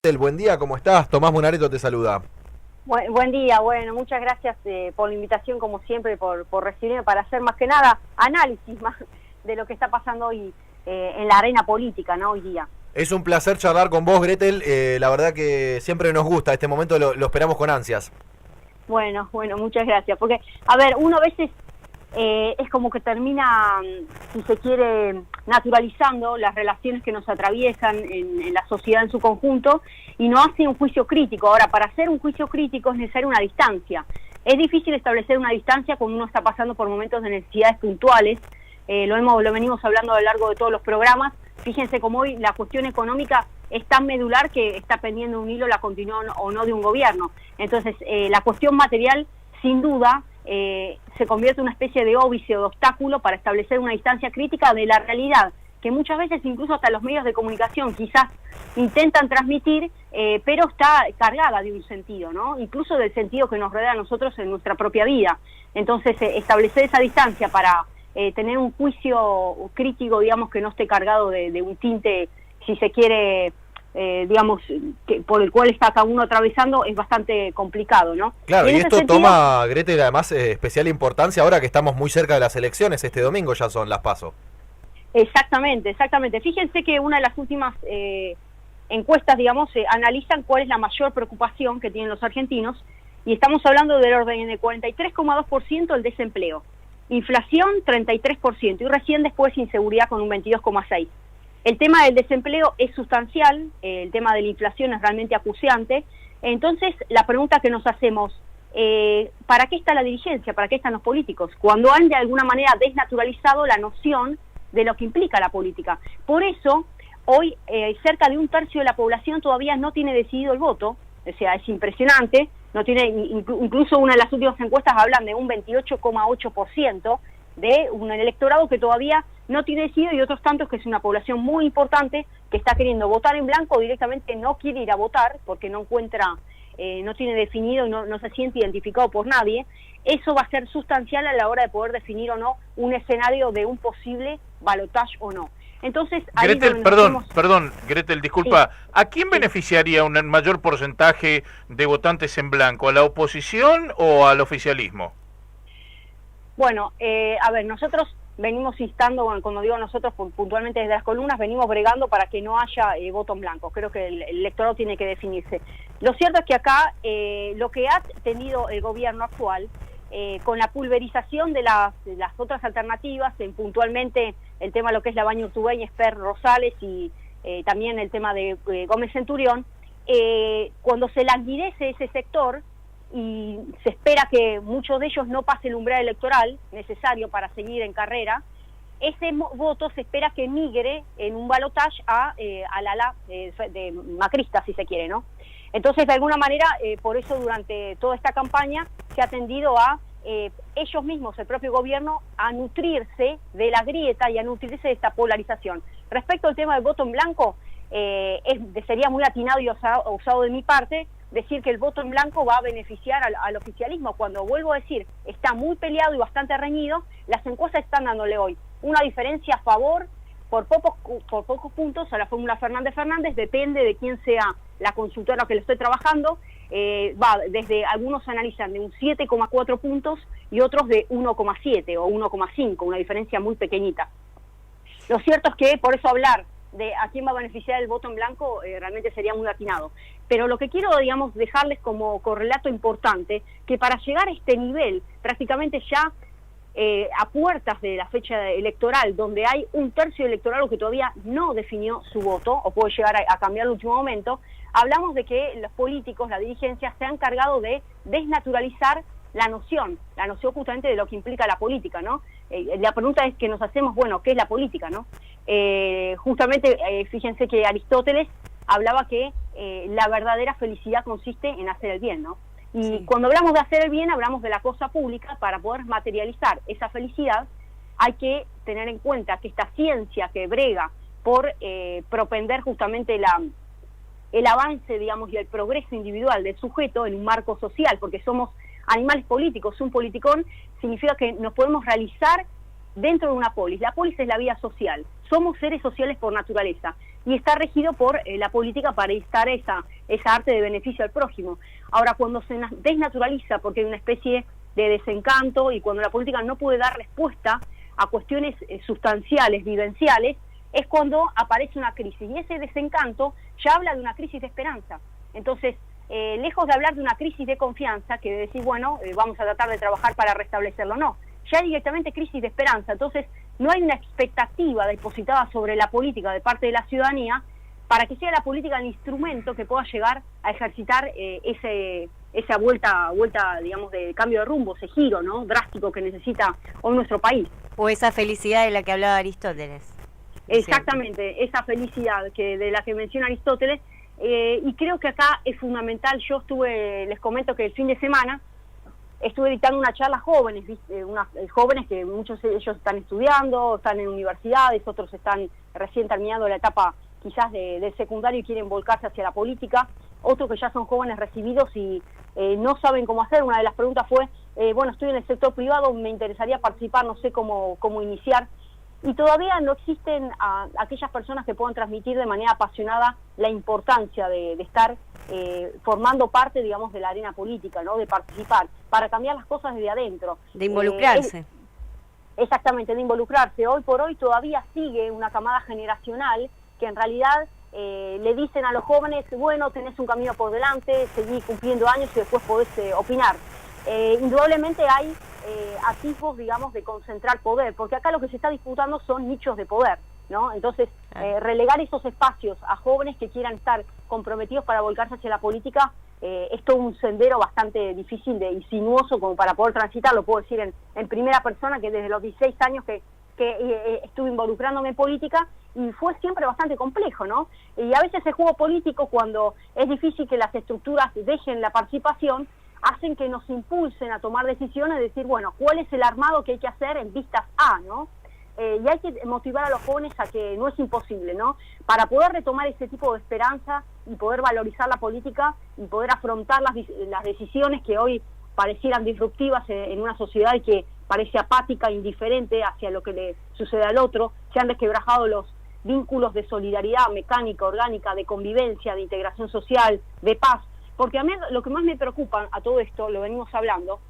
Buen día, ¿cómo estás? Tomás Munareto te saluda. Buen día, bueno, muchas gracias por la invitación, como siempre, por recibirme para hacer más que nada análisis más de lo que está pasando hoy en la arena política, ¿no? Hoy día. Es un placer charlar con vos, Gretel. La verdad que siempre nos gusta, este momento lo esperamos con ansias. Bueno, muchas gracias. Porque, a ver, uno a veces es como que termina, si se quiere, naturalizando las relaciones que nos atraviesan en la sociedad en su conjunto y no hace un juicio crítico. Ahora, para hacer un juicio crítico es necesaria una distancia. Es difícil establecer una distancia cuando uno está pasando por momentos de necesidades puntuales. Lo venimos hablando a lo largo de todos los programas. Fíjense cómo hoy la cuestión económica es tan medular que está pendiendo un hilo la continuidad o no de un gobierno. Entonces, la cuestión material, sin duda, se convierte en una especie de óbice o de obstáculo para establecer una distancia crítica de la realidad, que muchas veces incluso hasta los medios de comunicación quizás intentan transmitir, pero está cargada de un sentido, ¿no? Incluso del sentido que nos rodea a nosotros en nuestra propia vida. Entonces, establecer esa distancia para tener un juicio crítico, digamos, que no esté cargado de un tinte, si se quiere, digamos, por el cual está cada uno atravesando, es bastante complicado, ¿no? Claro, y esto sentido, toma, Gretel, además especial importancia ahora que estamos muy cerca de las elecciones. Este domingo ya son las PASO. Exactamente. Fíjense que una de las últimas encuestas, digamos, analizan cuál es la mayor preocupación que tienen los argentinos, y estamos hablando del orden de 43,2% el desempleo, inflación 33%, y recién después inseguridad con un 22,6%. El tema del desempleo es sustancial, el tema de la inflación es realmente acuciante. Entonces, la pregunta que nos hacemos, ¿para qué está la dirigencia? ¿Para qué están los políticos? Cuando han de alguna manera desnaturalizado la noción de lo que implica la política. Por eso, hoy cerca de un tercio de la población todavía no tiene decidido el voto, o sea, es impresionante, no tiene, incluso una de las últimas encuestas hablan de un 28,8% de un electorado que todavía no tiene decidido, y otros tantos que es una población muy importante que está queriendo votar en blanco o directamente no quiere ir a votar porque no encuentra, no tiene definido y no se siente identificado por nadie. Eso va a ser sustancial a la hora de poder definir o no un escenario de un posible balotaje o no. Entonces, ahí Gretel, perdón, Gretel, disculpa, sí. ¿A quién beneficiaría un mayor porcentaje de votantes en blanco? ¿A la oposición o al oficialismo? Bueno, a ver, nosotros venimos instando, bueno, cuando digo nosotros, puntualmente desde las columnas, venimos bregando para que no haya voto en blanco. Creo que el electorado tiene que definirse. Lo cierto es que acá lo que ha tenido el gobierno actual, con la pulverización de las otras alternativas, puntualmente el tema de lo que es la Baña Urtubey, Esper Rosales y también el tema de Gómez Centurión, cuando se languidece ese sector, y se espera que muchos de ellos no pasen el umbral electoral necesario para seguir en carrera, ese voto se espera que migre en un balotaje al ala de macrista, si se quiere, ¿no? Entonces, de alguna manera, por eso durante toda esta campaña se ha tendido a ellos mismos, el propio gobierno, a nutrirse de la grieta y a nutrirse de esta polarización. Respecto al tema del voto en blanco, sería muy atinado y osado de mi parte decir que el voto en blanco va a beneficiar al oficialismo, cuando, vuelvo a decir, está muy peleado y bastante reñido. Las encuestas están dándole hoy una diferencia a favor por pocos puntos a la fórmula Fernández, depende de quién sea la consultora que le estoy trabajando, va desde, algunos analizan de un 7,4 puntos y otros de 1,7 o 1,5, una diferencia muy pequeñita. Lo cierto es que por eso hablar de a quién va a beneficiar el voto en blanco realmente sería muy atinado. Pero lo que quiero, digamos, dejarles como correlato importante, que para llegar a este nivel, prácticamente ya a puertas de la fecha electoral, donde hay un tercio electorado que todavía no definió su voto, o puede llegar a cambiar al último momento, hablamos de que los políticos, la dirigencia, se han encargado de desnaturalizar la noción justamente de lo que implica la política, ¿no? La pregunta es que nos hacemos, bueno, ¿qué es la política, no? Justamente, fíjense que Aristóteles hablaba que la verdadera felicidad consiste en hacer el bien, ¿no? Y sí, cuando hablamos de hacer el bien, hablamos de la cosa pública. Para poder materializar esa felicidad, hay que tener en cuenta que esta ciencia que brega por propender justamente el avance, digamos, y el progreso individual del sujeto en un marco social, porque somos animales políticos. Un politicón significa que nos podemos realizar dentro de una polis. La polis es la vida social. Somos seres sociales por naturaleza. y está regido por la política para instar esa arte de beneficio al prójimo. Ahora, cuando se desnaturaliza porque hay una especie de desencanto y cuando la política no puede dar respuesta a cuestiones sustanciales, vivenciales, es cuando aparece una crisis. Y ese desencanto ya habla de una crisis de esperanza. Entonces, lejos de hablar de una crisis de confianza, que de decir, bueno, vamos a tratar de trabajar para restablecerlo, no. Ya directamente crisis de esperanza. Entonces, no hay una expectativa depositada sobre la política de parte de la ciudadanía para que sea la política el instrumento que pueda llegar a ejercitar esa vuelta, digamos, de cambio de rumbo, ese giro, ¿no?, drástico que necesita hoy nuestro país. O esa felicidad de la que hablaba Aristóteles. Exactamente, esa felicidad de la que menciona Aristóteles, y creo que acá es fundamental. Yo les comento que el fin de semana estuve dictando una charla a jóvenes, jóvenes que muchos de ellos están estudiando, están en universidades, otros están recién terminando la etapa quizás del secundario y quieren volcarse hacia la política, otros que ya son jóvenes recibidos y no saben cómo hacer. Una de las preguntas fue, bueno, estoy en el sector privado, me interesaría participar, no sé cómo iniciar. Y todavía no existen aquellas personas que puedan transmitir de manera apasionada la importancia de estar formando parte, digamos, de la arena política, ¿no?, de participar, para cambiar las cosas desde adentro. De involucrarse. Exactamente, de involucrarse. Hoy por hoy todavía sigue una camada generacional que en realidad le dicen a los jóvenes, bueno, tenés un camino por delante, seguí cumpliendo años y después podés opinar. Indudablemente hay atisbos, digamos, de concentrar poder, porque acá lo que se está disputando son nichos de poder, ¿no? Entonces, relegar esos espacios a jóvenes que quieran estar comprometidos para volcarse hacia la política es todo un sendero bastante difícil y sinuoso como para poder transitar. Lo puedo decir en primera persona, que desde los 16 años que estuve involucrándome en política, y fue siempre bastante complejo, ¿no? Y a veces el juego político, cuando es difícil que las estructuras dejen la participación, hacen que nos impulsen a tomar decisiones, de decir, bueno, ¿cuál es el armado que hay que hacer en vistas A, ¿no? Y hay que motivar a los jóvenes a que no es imposible, ¿no? Para poder retomar ese tipo de esperanza y poder valorizar la política y poder afrontar las decisiones que hoy parecieran disruptivas en una sociedad que parece apática, indiferente hacia lo que le sucede al otro. Se han desquebrajado los vínculos de solidaridad mecánica, orgánica, de convivencia, de integración social, de paz. Porque a mí lo que más me preocupa a todo esto, lo venimos hablando,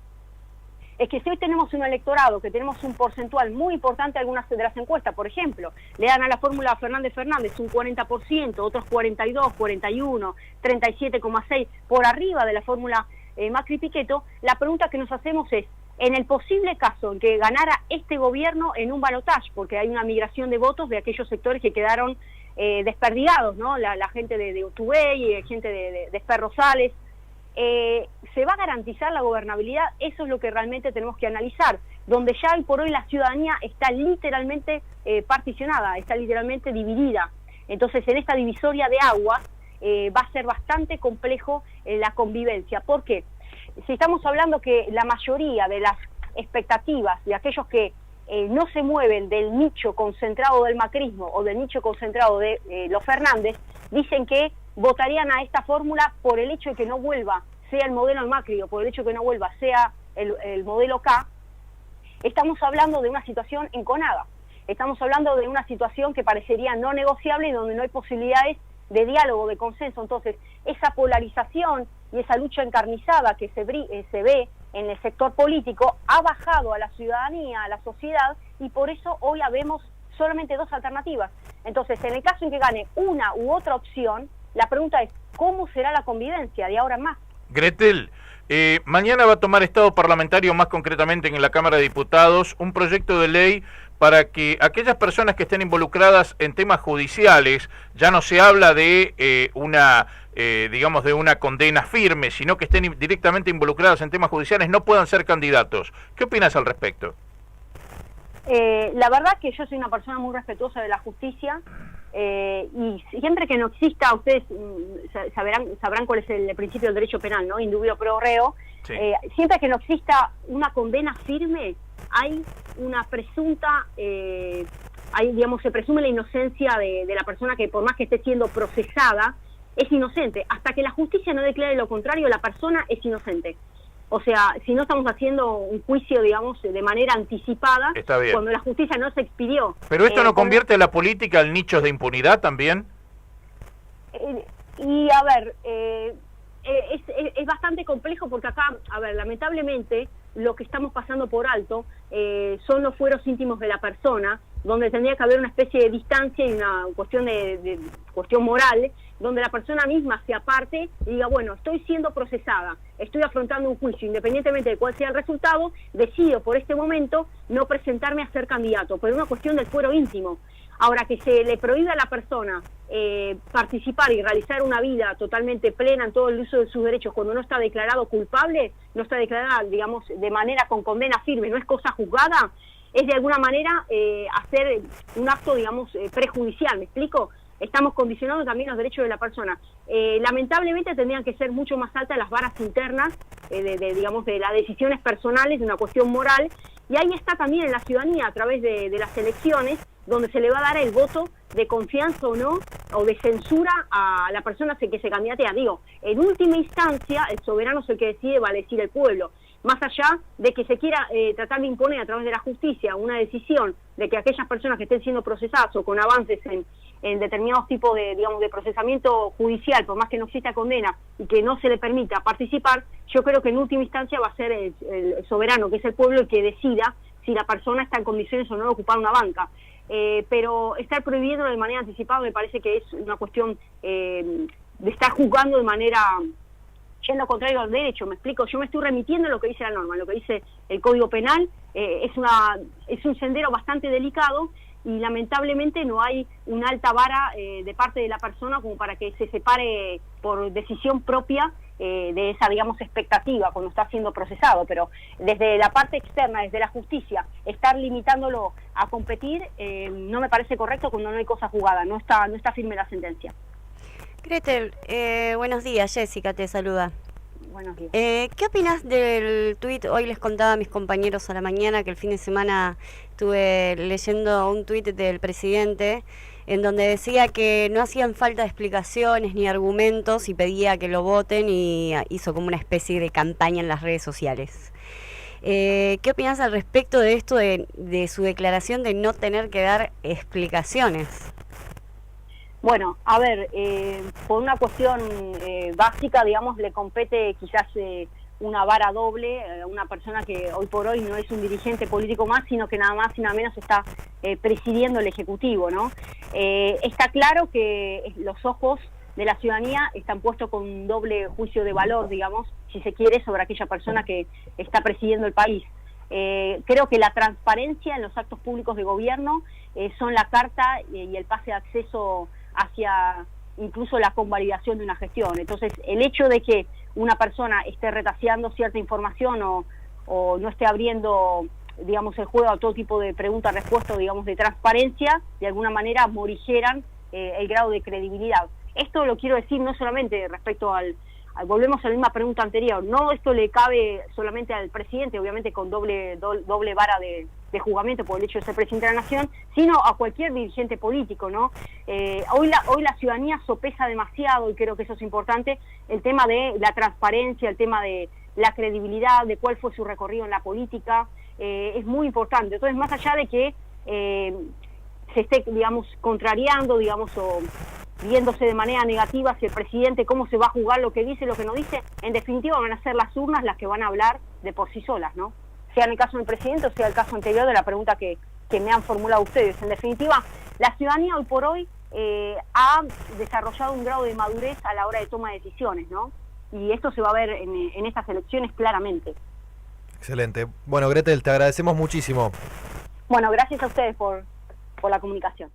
es que si hoy tenemos un electorado, que tenemos un porcentual muy importante, algunas de las encuestas, por ejemplo, le dan a la fórmula Fernández un 40%, otros 42, 41, 37,6, por arriba de la fórmula Macri-Pichetto, la pregunta que nos hacemos es, en el posible caso en que ganara este gobierno en un balotaje, porque hay una migración de votos de aquellos sectores que quedaron desperdigados, ¿no? La gente de Utubey, gente de Esper Rosales, ¿se va a garantizar la gobernabilidad? Eso es lo que realmente tenemos que analizar, donde ya hoy por hoy la ciudadanía está literalmente particionada, está literalmente dividida. Entonces, en esta divisoria de aguas va a ser bastante complejo la convivencia. ¿Por qué? Si estamos hablando que la mayoría de las expectativas de aquellos que no se mueven del nicho concentrado del macrismo o del nicho concentrado de los Fernández, dicen que votarían a esta fórmula por el hecho de que no vuelva, sea el modelo Macri, o por el hecho de que no vuelva, sea el modelo K. Estamos hablando de una situación enconada, estamos hablando de una situación que parecería no negociable y donde no hay posibilidades de diálogo, de consenso. Entonces, esa polarización y esa lucha encarnizada que se ve en el sector político ha bajado a la ciudadanía, a la sociedad, y por eso hoy habemos solamente dos alternativas. Entonces, en el caso en que gane una u otra opción, la pregunta es, ¿cómo será la convivencia de ahora en más? Gretel, mañana va a tomar estado parlamentario, más concretamente en la Cámara de Diputados, un proyecto de ley para que aquellas personas que estén involucradas en temas judiciales, ya no se habla de digamos, de una condena firme, sino que estén directamente involucradas en temas judiciales, no puedan ser candidatos. ¿Qué opinas al respecto? La verdad que yo soy una persona muy respetuosa de la justicia, y siempre que no exista, ustedes sabrán cuál es el principio del derecho penal, ¿no? Indubio pro reo. Sí. Siempre que no exista una condena firme, hay una presunta, digamos, se presume la inocencia de la persona que, por más que esté siendo procesada, es inocente. Hasta que la justicia no declare lo contrario, la persona es inocente. O sea, si no estamos haciendo un juicio, digamos, de manera anticipada, cuando la justicia no se expidió. ¿Pero esto no convierte a la política en nichos de impunidad también? Y a ver, es bastante complejo porque acá, a ver, lamentablemente lo que estamos pasando por alto son los fueros íntimos de la persona, donde tendría que haber una especie de distancia y una cuestión de cuestión moral, donde la persona misma se aparte y diga, bueno, estoy siendo procesada, estoy afrontando un juicio, independientemente de cuál sea el resultado, decido por este momento no presentarme a ser candidato, pero es una cuestión del fuero íntimo. Ahora, que se le prohíba a la persona participar y realizar una vida totalmente plena en todo el uso de sus derechos cuando no está declarado culpable, no está declarada, digamos, de manera con condena firme, no es cosa juzgada, es de alguna manera hacer un acto, digamos, prejudicial, ¿me explico? Estamos condicionando también los derechos de la persona. Lamentablemente tendrían que ser mucho más altas las varas internas, digamos, de las decisiones personales, de una cuestión moral, y ahí está también en la ciudadanía, a través de las elecciones, donde se le va a dar el voto de confianza o no, o de censura a la persona que se candidatea. Digo, en última instancia, el soberano es el que decide, va a elegir el pueblo. Más allá de que se quiera tratar de imponer a través de la justicia una decisión de que aquellas personas que estén siendo procesadas o con avances en determinados tipos de, digamos, de procesamiento judicial, por más que no exista condena y que no se le permita participar, yo creo que en última instancia va a ser el soberano, que es el pueblo, el que decida si la persona está en condiciones o no de ocupar una banca. Pero estar prohibiéndolo de manera anticipada me parece que es una cuestión de estar juzgando de manera yendo contrario al derecho, me explico. Yo me estoy remitiendo a lo que dice la norma, lo que dice el Código Penal, es un sendero bastante delicado y lamentablemente no hay una alta vara de parte de la persona como para que se separe por decisión propia de esa, digamos, expectativa cuando está siendo procesado, pero desde la parte externa, desde la justicia, estar limitándolo a competir no me parece correcto cuando no hay cosa jugada, no está firme la sentencia. Gretel, buenos días, Jessica te saluda. Buenos días. ¿Qué opinas del tuit? Hoy les contaba a mis compañeros a la mañana que el fin de semana estuve leyendo un tuit del presidente en donde decía que no hacían falta explicaciones ni argumentos y pedía que lo voten y hizo como una especie de campaña en las redes sociales. ¿Qué opinas al respecto de esto, de su declaración de no tener que dar explicaciones? Bueno, a ver, por una cuestión básica, digamos, le compete quizás una vara doble a una persona que hoy por hoy no es un dirigente político más, sino que nada más y nada menos está presidiendo el Ejecutivo, ¿no? Está claro que los ojos de la ciudadanía están puestos con un doble juicio de valor, digamos, si se quiere, sobre aquella persona que está presidiendo el país. Creo que la transparencia en los actos públicos de gobierno son la carta y el pase de acceso hacia incluso la convalidación de una gestión. Entonces, el hecho de que una persona esté retaseando cierta información o no esté abriendo, digamos, el juego a todo tipo de pregunta-respuesta, digamos, de transparencia, de alguna manera morigeran el grado de credibilidad. Esto lo quiero decir no solamente respecto volvemos a la misma pregunta anterior, no esto le cabe solamente al presidente, obviamente con doble vara de juzgamiento por el hecho de ser presidente de la nación, sino a cualquier dirigente político, ¿no? Hoy la ciudadanía sopesa demasiado, y creo que eso es importante, el tema de la transparencia, el tema de la credibilidad, de cuál fue su recorrido en la política, es muy importante. Entonces, más allá de que se esté, digamos, contrariando, digamos, o viéndose de manera negativa si el presidente cómo se va a juzgar lo que dice, lo que no dice, en definitiva van a ser las urnas las que van a hablar de por sí solas, ¿no? Sea en el caso del presidente o sea el caso anterior de la pregunta que me han formulado ustedes. En definitiva, la ciudadanía hoy por hoy ha desarrollado un grado de madurez a la hora de toma de decisiones, ¿no? Y esto se va a ver en estas elecciones claramente. Excelente. Bueno, Gretel, te agradecemos muchísimo. Bueno, gracias a ustedes por la comunicación.